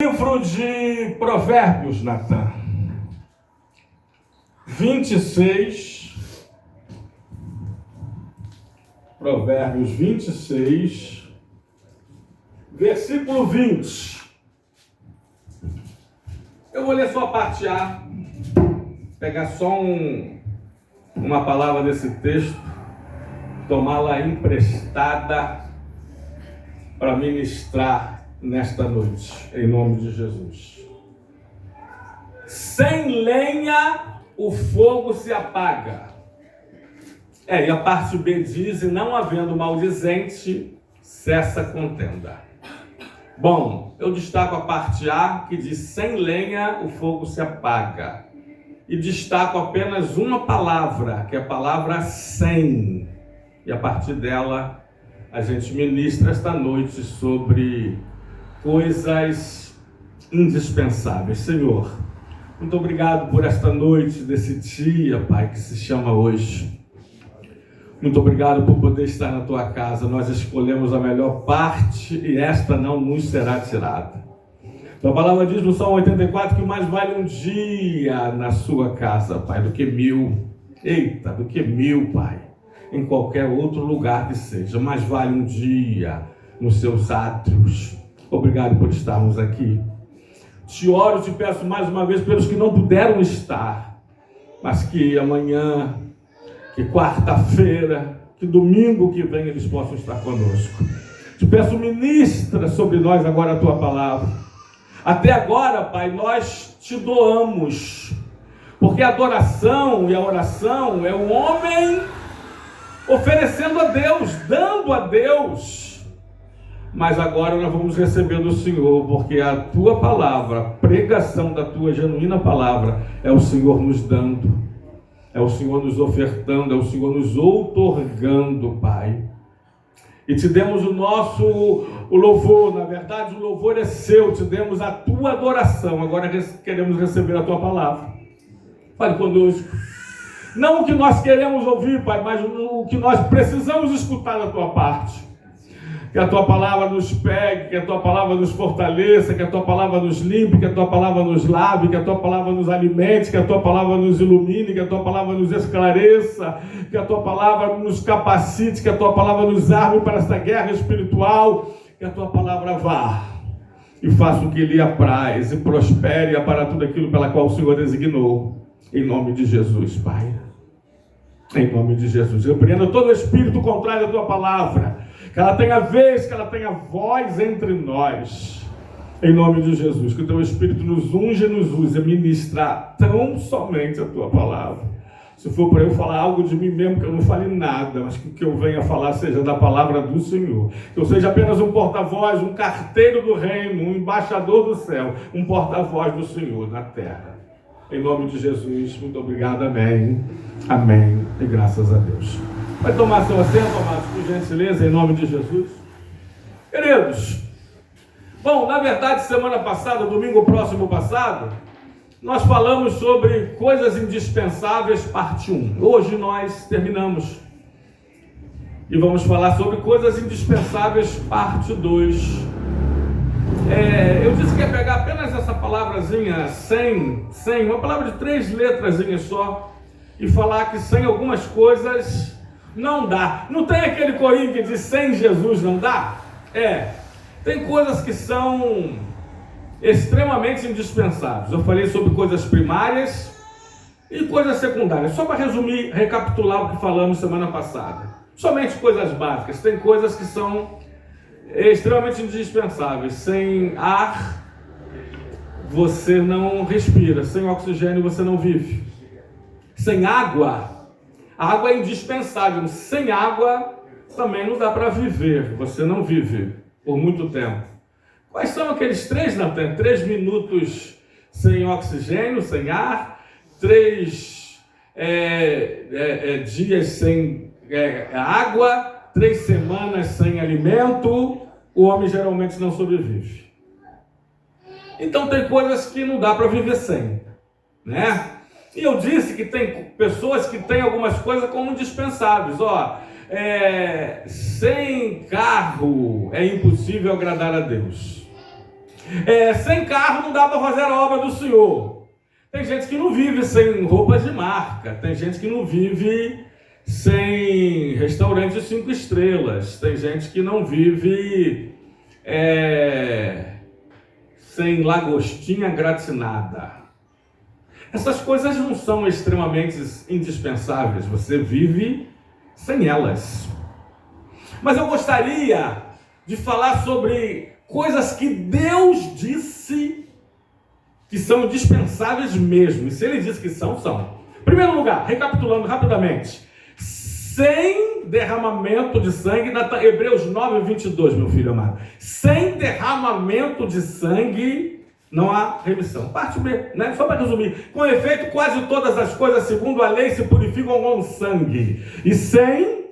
Livro de Provérbios, Natan, 26, Provérbios 26, versículo 20. Eu vou ler só a parte A, pegar só uma palavra desse texto, tomá-la emprestada para ministrar nesta noite, em nome de Jesus. Sem lenha o fogo se apaga. E a parte B diz: e não havendo maldizente, cessa a contenda. Bom, eu destaco a parte A, que diz: sem lenha o fogo se apaga. E destaco apenas uma palavra, que é a palavra sem. E a partir dela, a gente ministra esta noite sobre coisas indispensáveis. Senhor, muito obrigado por esta noite, desse dia, Pai, que se chama hoje. Muito obrigado por poder estar na Tua casa. Nós escolhemos a melhor parte e esta não nos será tirada. Tua palavra diz no Salmo 84 que mais vale um dia na Sua casa, Pai, do que 1000. Eita, do que 1000, Pai, em qualquer outro lugar que seja. Mais vale um dia nos Seus átrios. Obrigado por estarmos aqui. Te oro, te peço mais uma vez pelos que não puderam estar, mas que amanhã, que quarta-feira, que domingo que vem eles possam estar conosco. Te peço, ministra sobre nós agora a Tua palavra. Até agora, Pai, nós te doamos, porque a adoração e a oração é o homem oferecendo a Deus, dando a Deus. Mas agora nós vamos receber do Senhor, porque a Tua palavra, a pregação da Tua genuína palavra, é o Senhor nos dando, é o Senhor nos ofertando, é o Senhor nos outorgando, Pai. E te demos o louvor, na verdade o louvor é seu, te demos a Tua adoração, agora queremos receber a Tua palavra. Fale conosco. Não o que nós queremos ouvir, Pai, mas o que nós precisamos escutar da Tua parte. Que a Tua palavra nos pegue, que a Tua palavra nos fortaleça, que a Tua palavra nos limpe, que a Tua palavra nos lave, que a Tua palavra nos alimente, que a Tua palavra nos ilumine, que a Tua palavra nos esclareça, que a Tua palavra nos capacite, que a Tua palavra nos arme para esta guerra espiritual, que a Tua palavra vá e faça o que lhe apraz e prospere para tudo aquilo pela qual o Senhor designou. Em nome de Jesus, Pai. Em nome de Jesus. Repreenda todo espírito contrário à Tua palavra. Que ela tenha vez, que ela tenha voz entre nós. Em nome de Jesus. Que o Teu Espírito nos unge e nos use a ministrar tão somente a Tua palavra. Se for para eu falar algo de mim mesmo, que eu não fale nada, mas que o que eu venha falar seja da palavra do Senhor. Que eu seja apenas um porta-voz, um carteiro do reino, um embaixador do céu, um porta-voz do Senhor na terra. Em nome de Jesus, muito obrigado, amém, amém, e graças a Deus. Vai tomar seu assento, amados, por gentileza, em nome de Jesus. Queridos, bom, na verdade, semana passada, domingo próximo passado, nós falamos sobre coisas indispensáveis, parte 1. Hoje nós terminamos. E vamos falar sobre coisas indispensáveis, parte 2. Eu disse que ia pegar apenas essa palavrazinha, sem, uma palavra de 3 letrazinhas só, e falar que sem algumas coisas não dá. Não tem aquele corinho que diz sem Jesus não dá? Tem coisas que são extremamente indispensáveis. Eu falei sobre coisas primárias e coisas secundárias. Só para resumir, recapitular o que falamos semana passada. Somente coisas básicas. Tem coisas que são extremamente indispensáveis. Sem ar, você não respira. Sem oxigênio, você não vive. Sem água, a água é indispensável. Sem água, também não dá para viver. Você não vive por muito tempo. Quais são aqueles 3, Natan? 3 minutos sem oxigênio, sem ar. 3 dias sem água. 3 semanas sem alimento. O homem geralmente não sobrevive. Então tem coisas que não dá para viver sem, né? E eu disse que tem pessoas que têm algumas coisas como indispensáveis. Sem carro é impossível agradar a Deus. Sem carro não dá para fazer a obra do Senhor. Tem gente que não vive sem roupas de marca. Tem gente que não vive sem restaurante 5 estrelas. Tem gente que não vive sem lagostinha gratinada. Essas coisas não são extremamente indispensáveis. Você vive sem elas. Mas eu gostaria de falar sobre coisas que Deus disse que são indispensáveis mesmo. E se Ele disse que são, são. Em primeiro lugar, recapitulando rapidamente, sem derramamento de sangue, Hebreus 9, 22, meu filho amado. Sem derramamento de sangue, não há remissão. Parte B, né? Só para resumir. Com efeito, quase todas as coisas, segundo a lei, se purificam com sangue. E sem,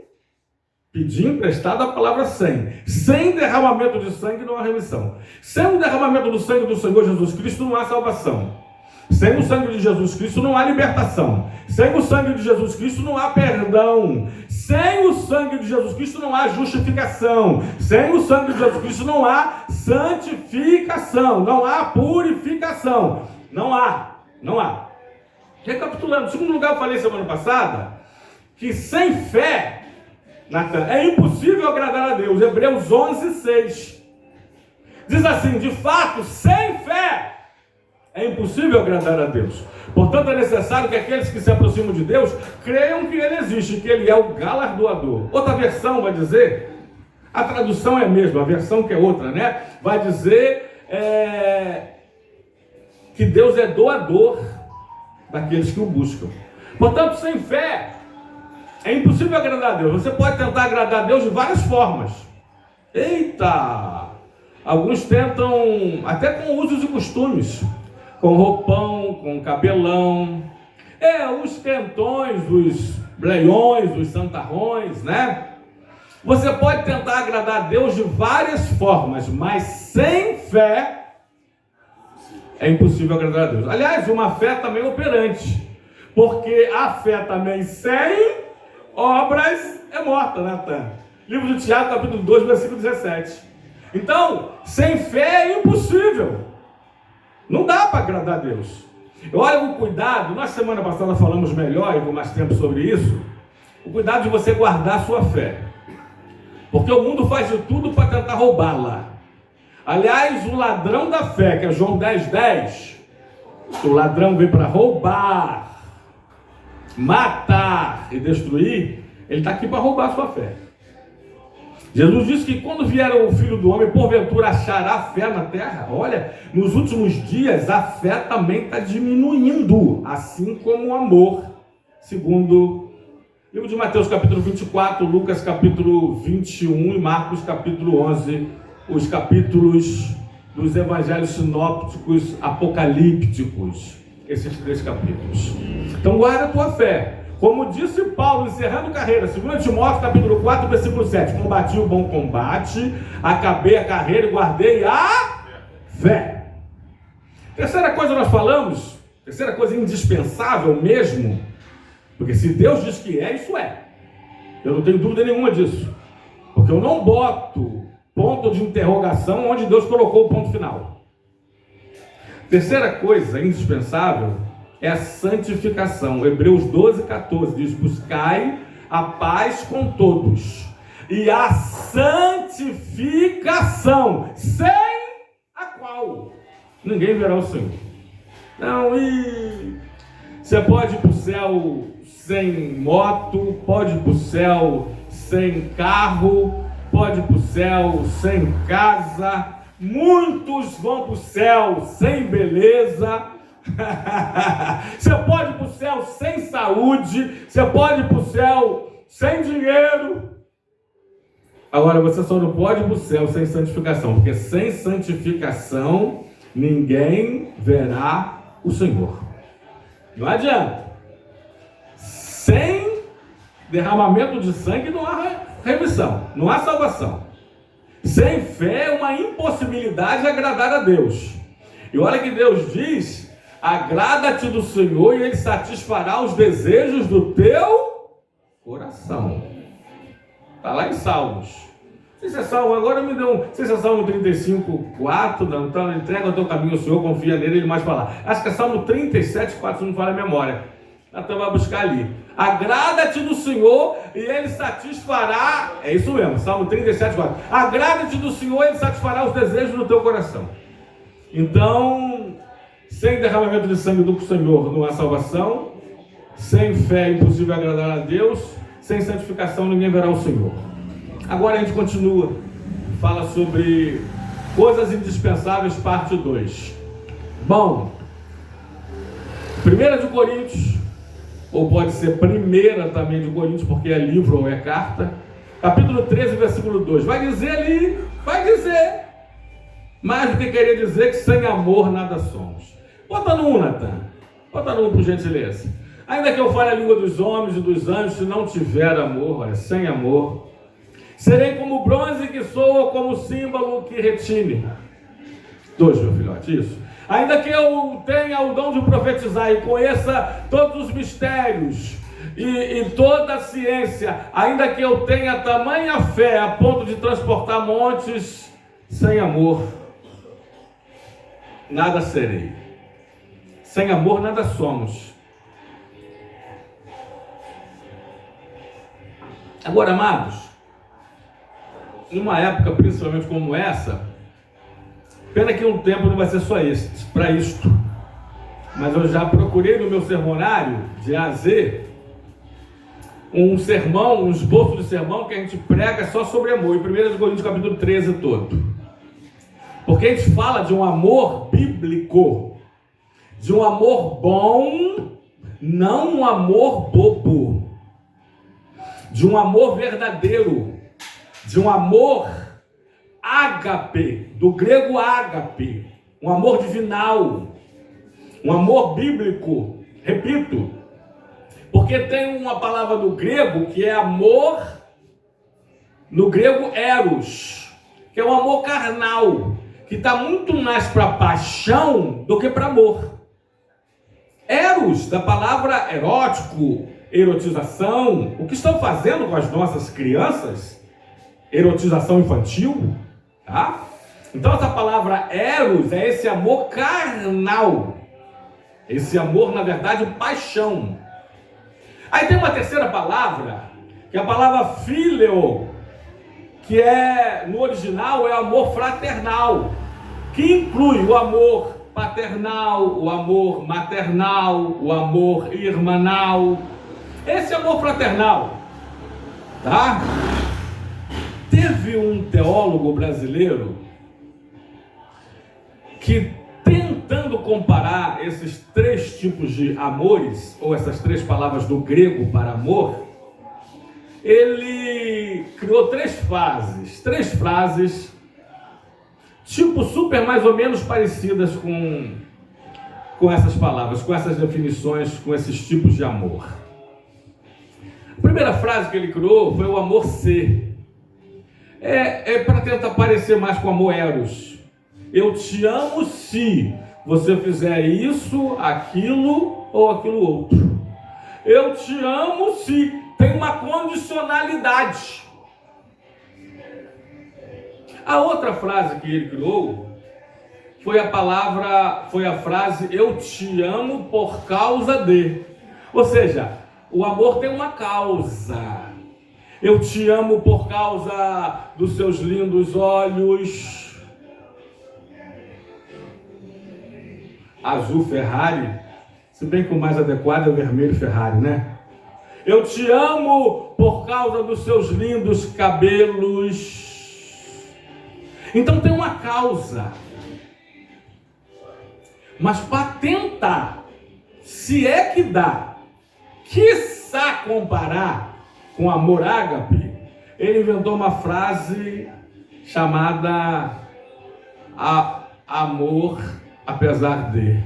pedir emprestado a palavra sem derramamento de sangue, não há remissão. Sem o derramamento do sangue do Senhor Jesus Cristo, não há salvação. Sem o sangue de Jesus Cristo não há libertação. Sem o sangue de Jesus Cristo não há perdão. Sem o sangue de Jesus Cristo não há justificação. Sem o sangue de Jesus Cristo não há santificação. Não há purificação. Não há. Recapitulando, em segundo lugar, eu falei semana passada que sem fé, Natan, é impossível agradar a Deus. Hebreus 11, 6. Diz assim: de fato, sem fé é impossível agradar a Deus. Portanto, é necessário que aqueles que se aproximam de Deus creiam que Ele existe, que Ele é o galardoador. Outra versão vai dizer, a tradução é a mesma, a versão que é outra, né? Vai dizer que Deus é doador daqueles que o buscam. Portanto, sem fé é impossível agradar a Deus. Você pode tentar agradar a Deus de várias formas. Eita! Alguns tentam até com usos e costumes. Com roupão, com cabelão, os quentões, os bleiões, os santarrões, né? Você pode tentar agradar a Deus de várias formas, mas sem fé é impossível agradar a Deus. Aliás, uma fé também operante, porque a fé também sem obras é morta, Natan. Livro de Tiago, capítulo 2, versículo 17. Então, sem fé é impossível. Não dá para agradar a Deus. Olha o cuidado, nós semana passada falamos melhor e com mais tempo sobre isso, o cuidado de você guardar a sua fé. Porque o mundo faz de tudo para tentar roubá-la. Aliás, o ladrão da fé, que é João 10, 10, o ladrão veio para roubar, matar e destruir, ele está aqui para roubar a sua fé. Jesus disse que quando vier o Filho do Homem, porventura achará fé na terra. Olha, nos últimos dias a fé também está diminuindo, assim como o amor, segundo o livro de Mateus capítulo 24, Lucas capítulo 21 e Marcos capítulo 11, os capítulos dos evangelhos sinópticos apocalípticos, esses 3 capítulos. Então guarda a tua fé. Como disse Paulo, encerrando carreira, 2 Timóteo, capítulo 4, versículo 7. Combati o bom combate, acabei a carreira e guardei a fé. Terceira coisa nós falamos, terceira coisa indispensável mesmo, porque se Deus diz que é, isso é. Eu não tenho dúvida nenhuma disso. Porque eu não boto ponto de interrogação onde Deus colocou o ponto final. Terceira coisa indispensável é a santificação. Hebreus 12, 14 diz: buscai a paz com todos e a santificação, sem a qual ninguém verá o Senhor. Não, você pode ir para o céu sem moto, pode ir para o céu sem carro, pode ir para o céu sem casa, muitos vão para o céu sem beleza. Você pode ir para o céu sem saúde, você pode ir para o céu sem dinheiro. Agora você só não pode ir para o céu sem santificação, porque sem santificação ninguém verá o Senhor. Não adianta. Sem derramamento de sangue não há remissão, não há salvação. Sem fé é uma impossibilidade de agradar a Deus. E olha que Deus diz: agrada-te do Senhor e Ele satisfará os desejos do teu coração. Está lá em Salmos. Se você salvo, agora me deu se você Salmo 35:4, não, então entrega o teu caminho ao Senhor, confia nele, ele mais falar. Acho que é Salmo 37:4, se não me falha a memória. Então vai buscar ali. Agrada-te do Senhor e ele satisfará, é isso mesmo, Salmo 37:4. Agrada-te do Senhor e ele satisfará os desejos do teu coração. Então, sem derramamento de sangue do Senhor não há salvação, sem fé é impossível agradar a Deus, sem santificação ninguém verá o Senhor. Agora a gente continua, fala sobre coisas indispensáveis, parte 2. Bom, 1 de Coríntios, ou pode ser 1 também de Coríntios, porque é livro ou é carta, capítulo 13, versículo 2, vai dizer ali, mais do que querer dizer que sem amor nada somos. Bota no 1, Natan, bota no 1 por gentileza. Ainda que eu fale a língua dos homens e dos anjos, se não tiver amor, olha, sem amor, serei como bronze que soa, como símbolo que retine. 2, meu filhote, isso. Ainda que eu tenha o dom de profetizar e conheça todos os mistérios e toda a ciência, ainda que eu tenha tamanha fé a ponto de transportar montes, sem amor nada serei. Sem amor nada somos. Agora, amados, numa época principalmente como essa, pena que um tempo não vai ser só esse, para isto, mas eu já procurei no meu sermonário de A a Z um sermão, um esboço de sermão que a gente prega só sobre amor, em 1 Coríntios capítulo 13 todo, porque a gente fala de um amor bíblico, de um amor bom, não um amor bobo, de um amor verdadeiro, de um amor ágape, do grego ágape, um amor divinal, um amor bíblico, repito, porque tem uma palavra no grego que é amor, no grego eros, que é um amor carnal, que está muito mais para paixão do que para amor. Eros, da palavra erótico, erotização, o que estão fazendo com as nossas crianças? Erotização infantil, tá? Então essa palavra eros é esse amor carnal, esse amor, na verdade, paixão. Aí tem uma terceira palavra, que é a palavra phileo, que é, no original, é amor fraternal, que inclui o amor paternal, o amor maternal, o amor irmanal, esse amor fraternal, tá? Teve um teólogo brasileiro que, tentando comparar esses 3 tipos de amores, ou essas 3 palavras do grego para amor, ele criou 3 frases, tipo super mais ou menos parecidas com essas palavras, com essas definições, com esses tipos de amor. A primeira frase que ele criou foi o amor ser. É para tentar parecer mais com o amor eros. Eu te amo se você fizer isso, aquilo ou aquilo outro. Eu te amo se tem uma condicionalidade. A outra frase que ele criou foi a frase eu te amo por causa de. Ou seja, o amor tem uma causa. Eu te amo por causa dos seus lindos olhos. Azul Ferrari, se bem que o mais adequado é o vermelho Ferrari, né? Eu te amo por causa dos seus lindos cabelos. Então tem uma causa. Mas para tentar, se é que dá, quiçá comparar com amor ágape, ele inventou uma frase chamada amor apesar de.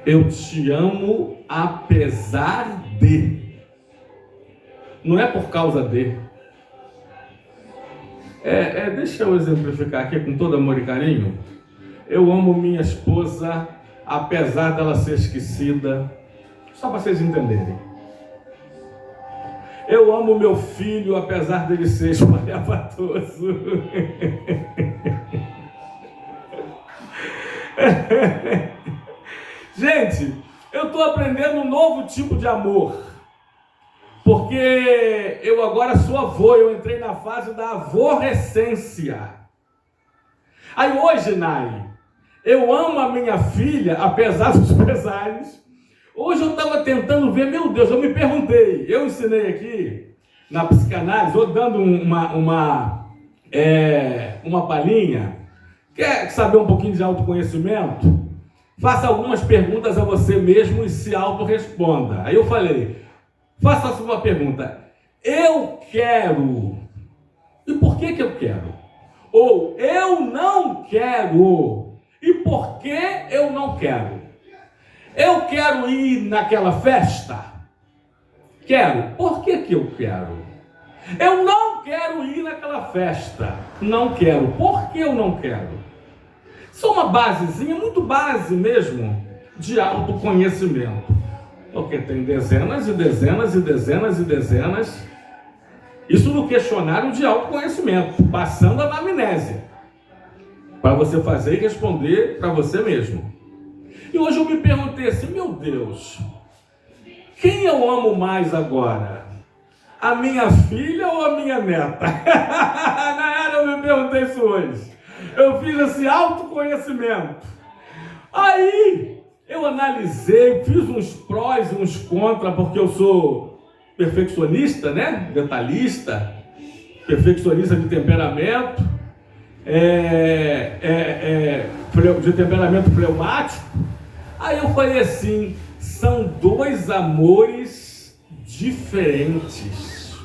Eu te amo apesar de. Não é por causa de. Deixa eu exemplificar aqui com todo amor e carinho. Eu amo minha esposa apesar dela ser esquecida. Só para vocês entenderem. Eu amo meu filho, apesar dele ser espalhafatoso. Gente, eu estou aprendendo um novo tipo de amor. Porque eu agora sou avô, eu entrei na fase da aborrecência. Aí hoje, Nai, eu amo a minha filha, apesar dos pesares. Hoje eu estava tentando ver, meu Deus, eu me perguntei, eu ensinei aqui na psicanálise, ou dando uma palhinha, quer saber um pouquinho de autoconhecimento? Faça algumas perguntas a você mesmo e se autorresponda. Aí eu falei, faça uma pergunta, eu quero, e por que eu quero? Ou eu não quero, e por que eu não quero? Eu quero ir naquela festa? Quero. Por que eu quero? Eu não quero ir naquela festa. Não quero. Por que eu não quero? Isso é uma basezinha, muito base mesmo, de autoconhecimento. Porque tem dezenas e dezenas e dezenas e dezenas. Isso no questionário de autoconhecimento, passando a anamnese. Para você fazer e responder para você mesmo. E hoje eu me perguntei assim, meu Deus, quem eu amo mais agora? A minha filha ou a minha neta? Na era eu me perguntei isso hoje. Eu fiz esse autoconhecimento. Aí eu analisei, fiz uns prós e uns contras, porque eu sou perfeccionista, né? Detalhista, perfeccionista de temperamento, de temperamento fleumático. Aí eu falei assim, são dois amores diferentes.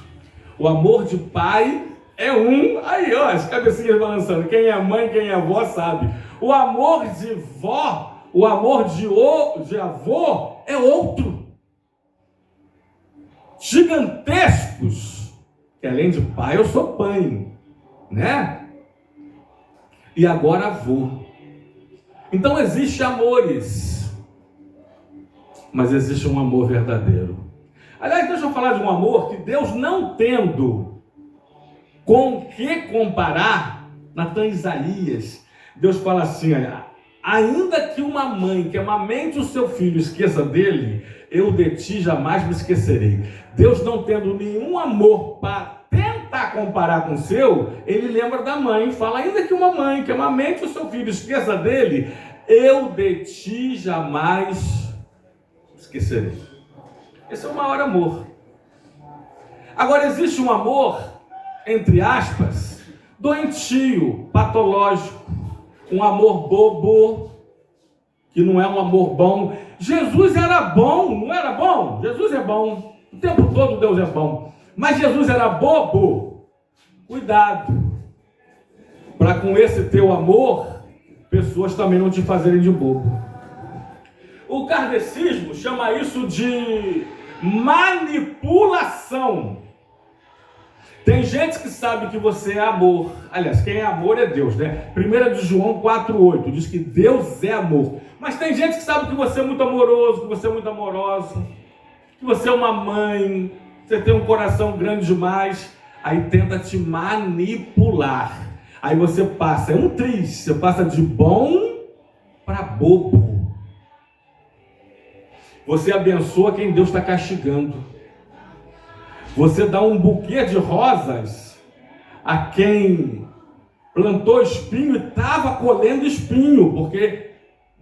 O amor de pai é um, aí ó, as cabecinhas balançando, quem é mãe, quem é avó sabe. O amor de vó, o amor de avô é outro. Gigantescos, que além de pai eu sou pai, né? E agora avô. Então existe amores, mas existe um amor verdadeiro. Aliás, deixa eu falar de um amor que Deus, não tendo com que comparar, Natan Isaías, Deus fala assim, olha, ainda que uma mãe que amamente o seu filho esqueça dele, eu de ti jamais me esquecerei. Deus, não tendo nenhum amor para tentar comparar com o seu, ele lembra da mãe, fala, ainda que uma mãe que amamente o seu filho esqueça dele, eu de ti jamais esquecerei. Esse é o maior amor. Agora existe um amor, entre aspas, doentio, patológico, um amor bobo, que não é um amor bom. Jesus era bom, não era bom? Jesus é bom, o tempo todo Deus é bom, mas Jesus era bobo. Cuidado, para com esse teu amor, pessoas também não te fazerem de bobo. O kardecismo chama isso de manipulação. Tem gente que sabe que você é amor. Aliás, quem é amor é Deus, né? 1 de João 4,8 diz que Deus é amor. Mas tem gente que sabe que você é muito amoroso, que você é muito amorosa, que você é uma mãe, você tem um coração grande demais. Aí tenta te manipular. Aí você passa, é um triz, você passa de bom para bobo. Você abençoa quem Deus está castigando. Você dá um buquê de rosas a quem plantou espinho e estava colhendo espinho, porque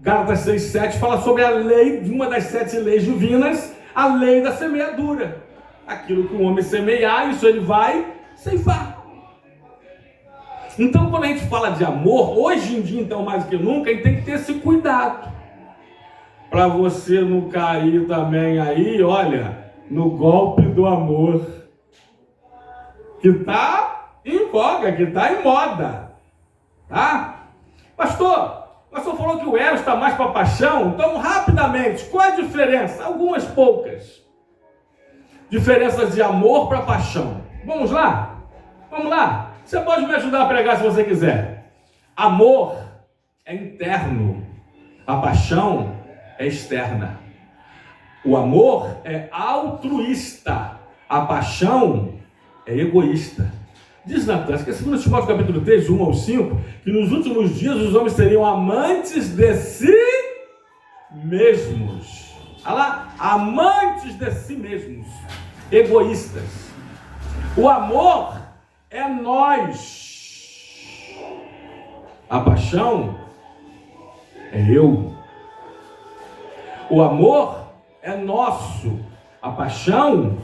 Gálatas 6,7 fala sobre a lei, uma das 7 leis divinas, a lei da semeadura. Aquilo que o homem semear, isso ele vai ceifar. Então, quando a gente fala de amor, hoje em dia, então, mais do que nunca, a gente tem que ter esse cuidado. Para você não cair também aí, olha, no golpe do amor, que está em voga, que está em moda, tá? Pastor, o pastor falou que o eros está mais para paixão, então rapidamente, qual é a diferença? Algumas poucas diferenças de amor para paixão. Vamos lá? Vamos lá? Você pode me ajudar a pregar se você quiser. Amor é interno, a paixão é externa. O amor é altruísta, A paixão é egoísta. Diz Natan, acho que é 2 Timóteo capítulo 3, 1 ao 5, que nos últimos dias os homens seriam amantes de si mesmos. Olha lá, amantes de si mesmos, egoístas. O amor é nós. A paixão é eu. O amor é nosso. A paixão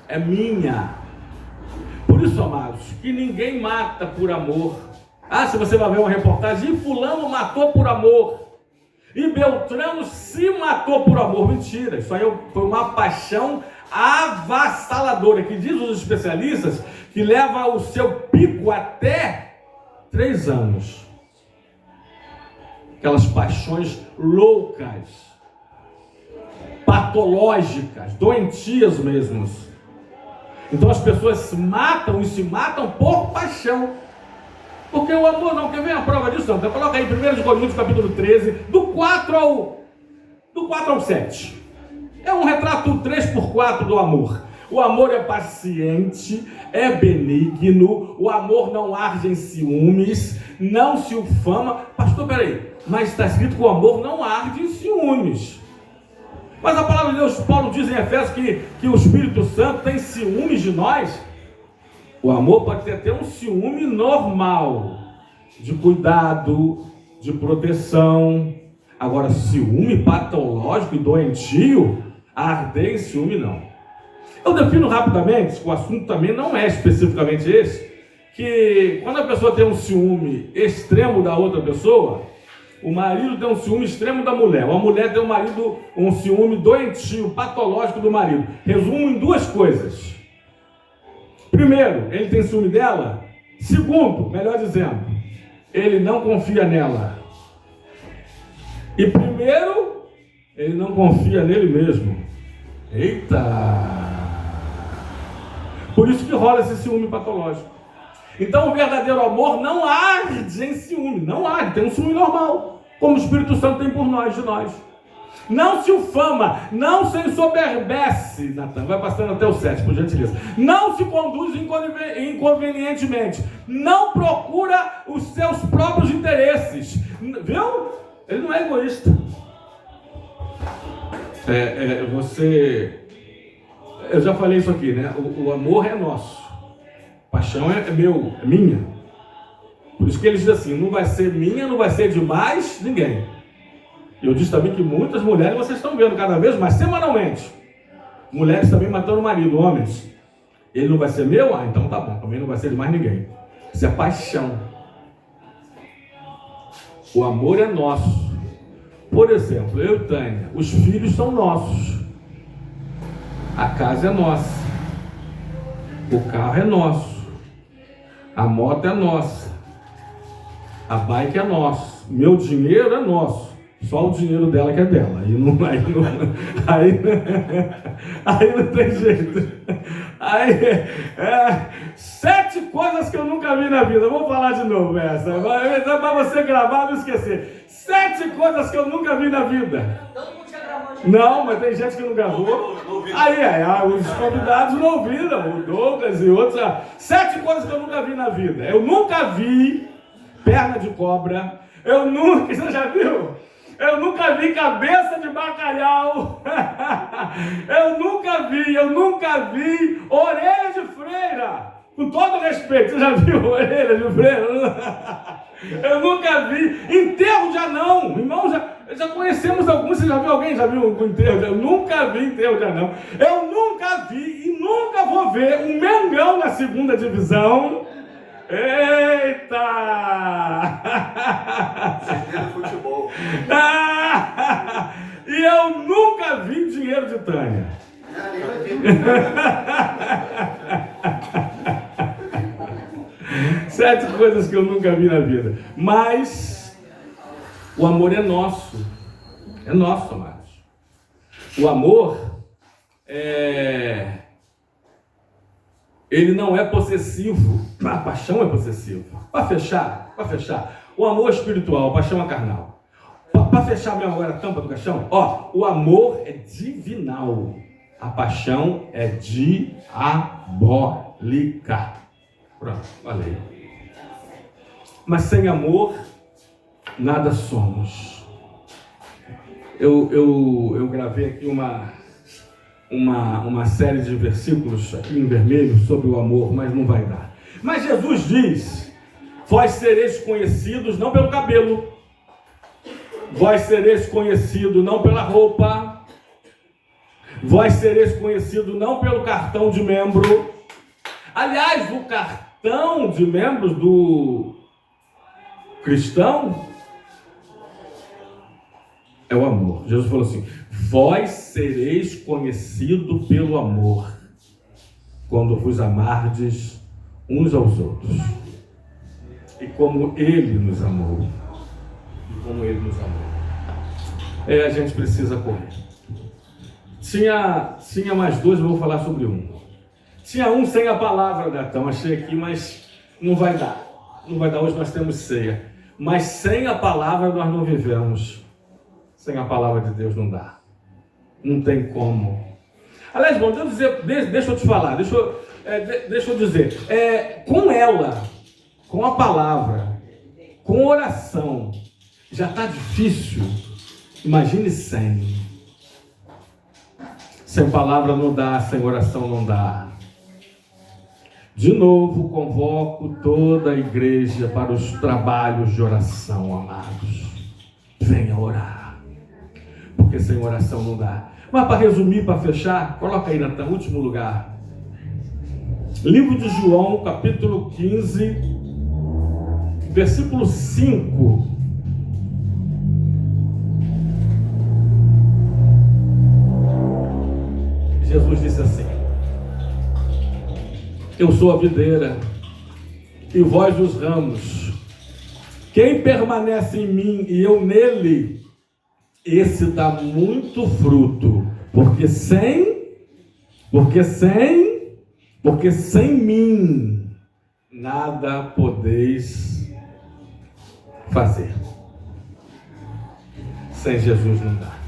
é minha. Por isso, amados, que ninguém mata por amor. Se você vai ver uma reportagem, e fulano matou por amor. E Beltrano se matou por amor. Mentira, isso aí foi uma paixão avassaladora, que diz os especialistas que leva o seu pico até 3 anos. Aquelas paixões loucas, patológicas, doentias mesmo. Então as pessoas se matam por paixão. Porque o amor não, quer ver a prova disso? Não, coloca aí 1 Coríntios capítulo 13, do 4 ao 7. É um retrato 3x4 do amor. O amor é paciente, é benigno, o amor não arde em ciúmes, não se ufama. Pastor, peraí, mas está escrito que o amor não arde em ciúmes. Mas a palavra de Deus, Paulo diz em Efésios que o Espírito Santo tem ciúmes de nós. O amor pode ter até um ciúme normal, de cuidado, de proteção. Agora, ciúme patológico e doentio, arder em ciúme não. Eu defino rapidamente, o assunto também não é especificamente esse, que quando a pessoa tem um ciúme extremo da outra pessoa, o marido tem um ciúme extremo da mulher, ou a mulher tem um ciúme doentio, patológico do marido. Resumo em 2 coisas. Primeiro, ele tem ciúme dela. Segundo, melhor dizendo, ele não confia nela. E primeiro, ele não confia nele mesmo. Eita! Por isso que rola esse ciúme patológico. Então o verdadeiro amor não arde em ciúme, não arde, tem um ciúme normal, como o Espírito Santo tem por nós, de nós. Não se ufama, não se ensoberbece, Natan, vai passando até o 7, por gentileza. Não se conduz inconvenientemente, não procura os seus próprios interesses, viu? Ele não é egoísta. Eu já falei isso aqui, né? O amor é nosso, paixão é meu, é minha. Por isso que ele diz assim, não vai ser minha, não vai ser de mais ninguém. Eu disse também que muitas mulheres, vocês estão vendo cada vez mais, semanalmente, mulheres também matando o marido, homens. Ele não vai ser meu? Então tá bom, também não vai ser de mais ninguém. Isso é paixão. O amor é nosso. Por exemplo, eu e Tânia, os filhos são nossos. A casa é nossa. O carro é nosso. A moto é nossa. A bike é nossa. Meu dinheiro é nosso. Só o dinheiro dela que é dela. Aí não tem jeito. 7 coisas que eu nunca vi na vida. Eu vou falar de novo essa. É para você gravar e não esquecer. 7 coisas que eu nunca vi na vida. Todo mundo já gravou. Não, mas tem gente que não gravou. Os convidados não ouviram. O Douglas e outros. 7 coisas que eu nunca vi na vida. Eu nunca vi perna de cobra. Você já viu? Eu nunca vi cabeça de bacalhau. Eu nunca vi orelha de freira. Com todo respeito, você já viu orelha de freira? Eu nunca vi enterro de anão. Irmão, já conhecemos alguns. Você já viu alguém? Já viu um enterro de anão? Eu nunca vi enterro de anão. Eu nunca vi e nunca vou ver um Mengão na 2ª divisão. Eita! Certeza futebol. E eu nunca vi dinheiro de Tânia. 7 coisas que eu nunca vi na vida. Mas o amor é nosso. É nosso, amados. O amor ele não é possessivo. A paixão é possessiva. Para fechar, o amor é espiritual, a paixão é carnal. Para fechar mesmo agora a tampa do caixão, o amor é divinal. A paixão é diabólica. Pronto, falei. Mas sem amor, nada somos. Eu gravei aqui uma série de versículos aqui em vermelho sobre o amor, mas não vai dar. Mas Jesus diz: vós sereis conhecidos não pelo cabelo, vós sereis conhecidos não pela roupa, vós sereis conhecidos não pelo cartão de membro. Aliás, o cartão de membros do cristão é o amor. Jesus falou assim: vós sereis conhecidos pelo amor, quando vos amardes uns aos outros. E como Ele nos amou. E como Ele nos amou. A gente precisa correr. Tinha mais dois, eu vou falar sobre um. Tinha um sem a palavra, Gatão. Achei aqui, mas não vai dar. Não vai dar, hoje nós temos ceia. Mas sem a palavra nós não vivemos. Sem a palavra de Deus não dá. Não tem como. Aliás, bom, deixa eu te falar, deixa eu dizer. Com ela, com a palavra, com oração, já está difícil. Imagine sem. Sem palavra não dá, sem oração não dá. De novo, convoco toda a igreja para os trabalhos de oração, amados. Venha orar. Porque sem oração não dá. Mas para resumir, para fechar, coloca aí, Natan, último lugar. Livro de João, capítulo 15, versículo 5. Jesus disse assim: eu sou a videira e vós os ramos. Quem permanece em mim e eu nele, esse dá muito fruto, porque sem mim nada podeis fazer. Sem Jesus não dá.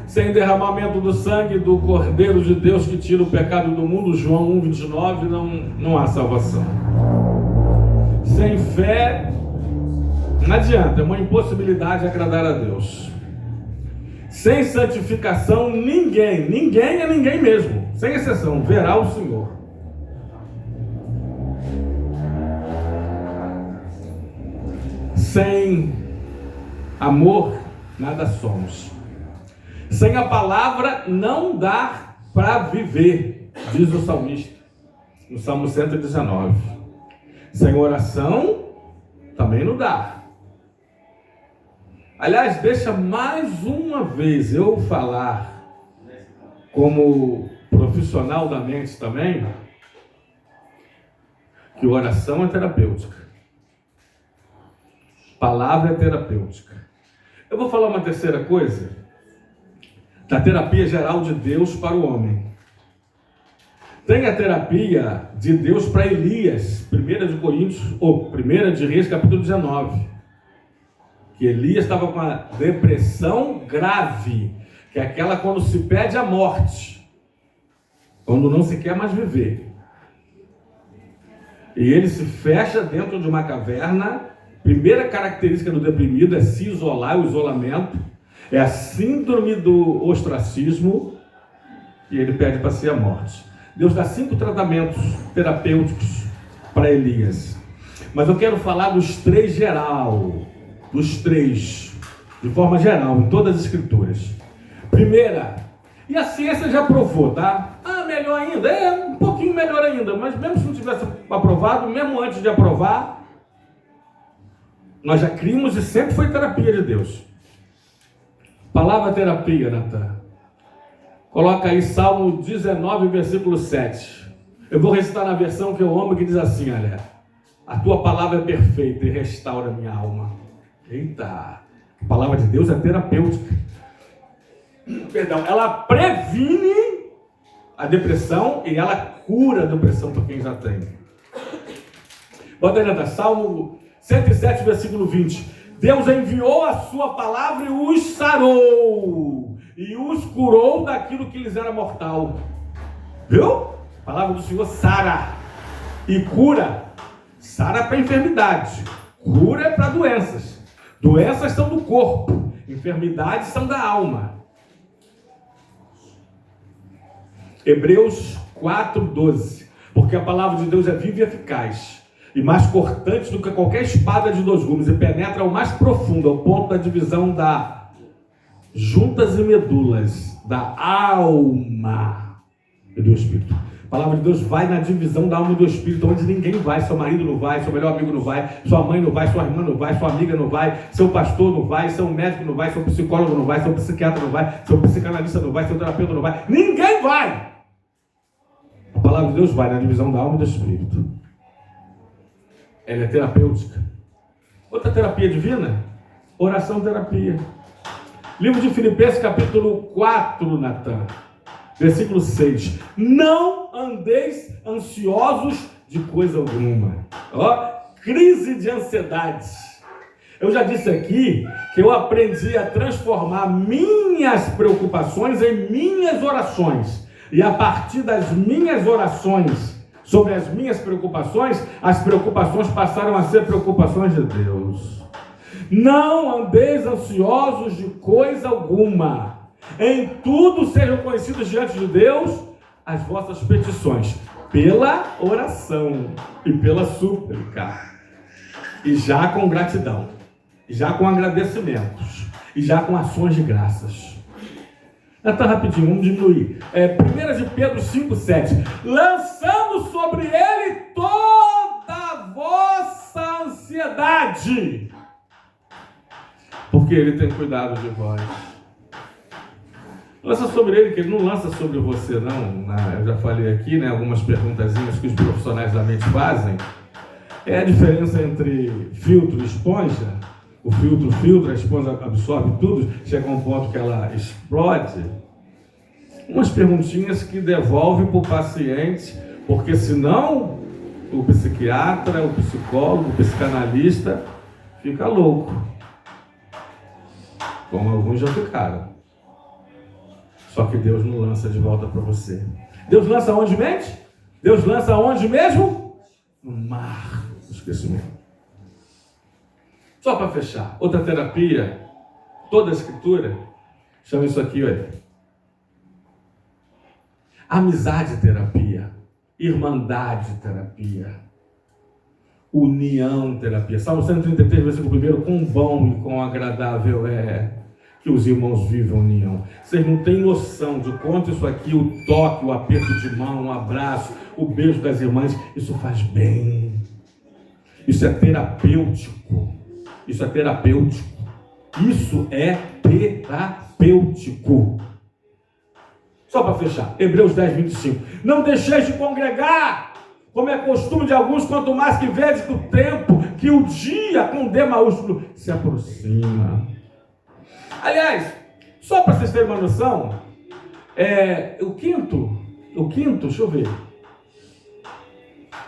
Sem derramamento do sangue do Cordeiro de Deus que tira o pecado do mundo, João 1,29, não há salvação. Sem fé, não adianta, é uma impossibilidade agradar a Deus. Sem santificação, ninguém é ninguém mesmo, sem exceção, verá o Senhor. Sem amor, nada somos. Sem a palavra não dá para viver, diz o salmista, no Salmo 119. Sem oração, também não dá. Aliás, deixa mais uma vez eu falar, como profissional da mente também, que oração é terapêutica. Palavra é terapêutica. Eu vou falar uma terceira coisa, da terapia geral de Deus para o homem. Tem a terapia de Deus para Elias, 1 de Coríntios, ou 1 de Reis, capítulo 19. Que Elias estava com uma depressão grave, que é aquela quando se pede a morte, quando não se quer mais viver. E ele se fecha dentro de uma caverna. Primeira característica do deprimido é se isolar, o isolamento. É a síndrome do ostracismo, e ele pede para si a morte. Deus dá 5 tratamentos terapêuticos para Elias. Mas eu quero falar dos 3 geral. Dos 3, de forma geral, em todas as escrituras. Primeira, e a ciência já provou, tá? Melhor ainda, um pouquinho melhor ainda, mas mesmo se não tivesse aprovado, mesmo antes de aprovar, nós já criamos e sempre foi terapia de Deus. Palavra terapia, Natan. Coloca aí Salmo 19, versículo 7. Eu vou recitar na versão que eu amo, que diz assim, olha: a tua palavra é perfeita e restaura a minha alma. Eita, a palavra de Deus é terapêutica. Perdão, ela previne a depressão e ela cura a depressão para quem já tem. Bota aí, Natan, Salmo 107, versículo 20. Deus enviou a sua palavra e os sarou. e os curou daquilo que lhes era mortal. Viu? A palavra do Senhor sara e cura. Sara é para enfermidade, cura é para doenças. Doenças são do corpo, enfermidades são da alma. Hebreus 4:12. Porque a palavra de Deus é viva e eficaz, e mais cortante do que qualquer espada de 2 gumes, e penetra ao mais profundo, ao ponto da divisão da juntas e medulas, da alma e do espírito. A palavra de Deus vai na divisão da alma e do espírito, onde ninguém vai. Seu marido não vai, seu melhor amigo não vai, sua mãe não vai, sua irmã não vai, sua amiga não vai, seu pastor não vai, seu médico não vai, seu psicólogo não vai, seu psiquiatra não vai, seu psicanalista não vai, seu terapeuta não vai, ninguém vai. A palavra de Deus vai na divisão da alma e do espírito. Ela é terapêutica. Outra terapia divina, oração terapia. Livro de Filipenses, capítulo 4, Natan, versículo 6. Não andeis ansiosos de coisa alguma. Crise de ansiedade. Eu já disse aqui que eu aprendi a transformar minhas preocupações em minhas orações. E a partir das minhas orações sobre as minhas preocupações, as preocupações passaram a ser preocupações de Deus. Não andeis ansiosos de coisa alguma. Em tudo sejam conhecidos diante de Deus as vossas petições, pela oração e pela súplica, e já com gratidão, e já com agradecimentos, e já com ações de graças. Tá rapidinho, vamos diminuir. 1 de Pedro 5:7. Lançando sobre ele toda a vossa ansiedade, porque ele tem cuidado de vós. Lança sobre ele, que ele não lança sobre você, não. Eu já falei aqui, né, algumas perguntazinhas que os profissionais da mente fazem. É a diferença entre filtro e esponja. O filtro filtra, a esponja absorve tudo, chega a um ponto que ela explode. Umas perguntinhas que devolve para o paciente, porque senão o psiquiatra, o psicólogo, o psicanalista fica louco. Como alguns já ficaram. Só que Deus não lança de volta para você. Deus lança onde, mente? Deus lança onde mesmo? No mar do esquecimento. Só para fechar, outra terapia, toda a escritura, chama isso aqui, olha. Amizade terapia, irmandade terapia, união terapia. Salmo 133, versículo 1, quão bom e quão agradável é que os irmãos vivam união. Vocês não têm noção de quanto isso aqui, o toque, o aperto de mão, o abraço, o beijo das irmãs, isso faz bem. Isso é terapêutico. Isso é terapêutico. Isso é terapêutico. Só para fechar, Hebreus 10:25. Não deixeis de congregar, como é costume de alguns, quanto mais que vedes que o tempo, que o dia com D maiúsculo se aproxima. Aliás, só para vocês terem uma noção, o quinto, deixa eu ver,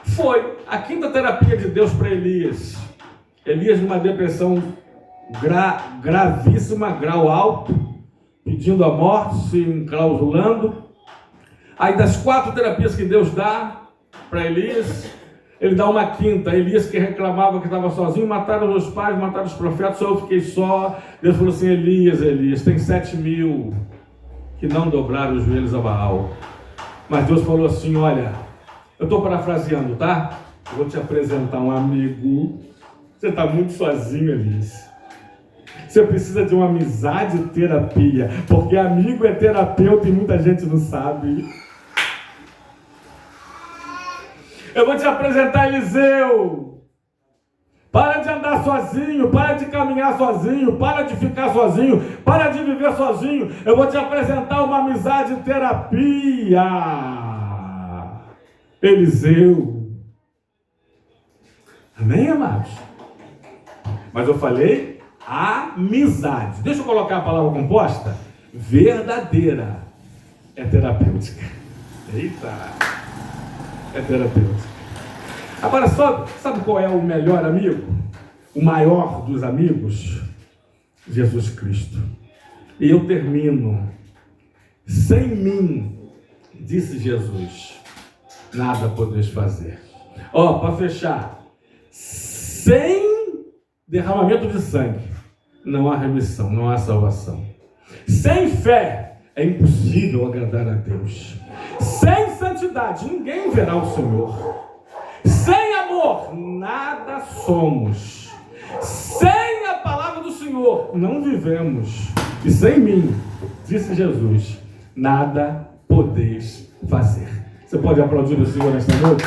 foi a quinta terapia de Deus para Elias. Elias numa depressão gravíssima, grau alto, pedindo a morte, se enclausulando. Aí das 4 terapias que Deus dá para Elias, ele dá uma quinta. Elias, que reclamava que estava sozinho, mataram os meus pais, mataram os profetas, só eu fiquei só. Deus falou assim: Elias, tem 7.000 que não dobraram os joelhos a Baal. Mas Deus falou assim: olha, eu estou parafraseando, tá? Eu vou te apresentar um amigo. Você está muito sozinho, Elias. Você precisa de uma amizade terapia, porque amigo é terapeuta e muita gente não sabe. Eu vou te apresentar Eliseu. Para de andar sozinho, para de caminhar sozinho, para de ficar sozinho, para de viver sozinho. Eu vou te apresentar uma amizade terapia. Eliseu. Amém, amados? Mas eu falei amizade. Deixa eu colocar a palavra composta. Verdadeira. É terapêutica. Eita. É terapêutica. Agora, sabe qual é o melhor amigo? O maior dos amigos? Jesus Cristo. E eu termino. Sem mim, disse Jesus, nada podeis fazer. Para fechar, sem derramamento de sangue, não há remissão, não há salvação. Sem fé, é impossível agradar a Deus. Sem santidade, ninguém verá o Senhor. Sem amor, nada somos. Sem a palavra do Senhor, não vivemos. E sem mim, disse Jesus, nada podeis fazer. Você pode aplaudir o Senhor nesta noite?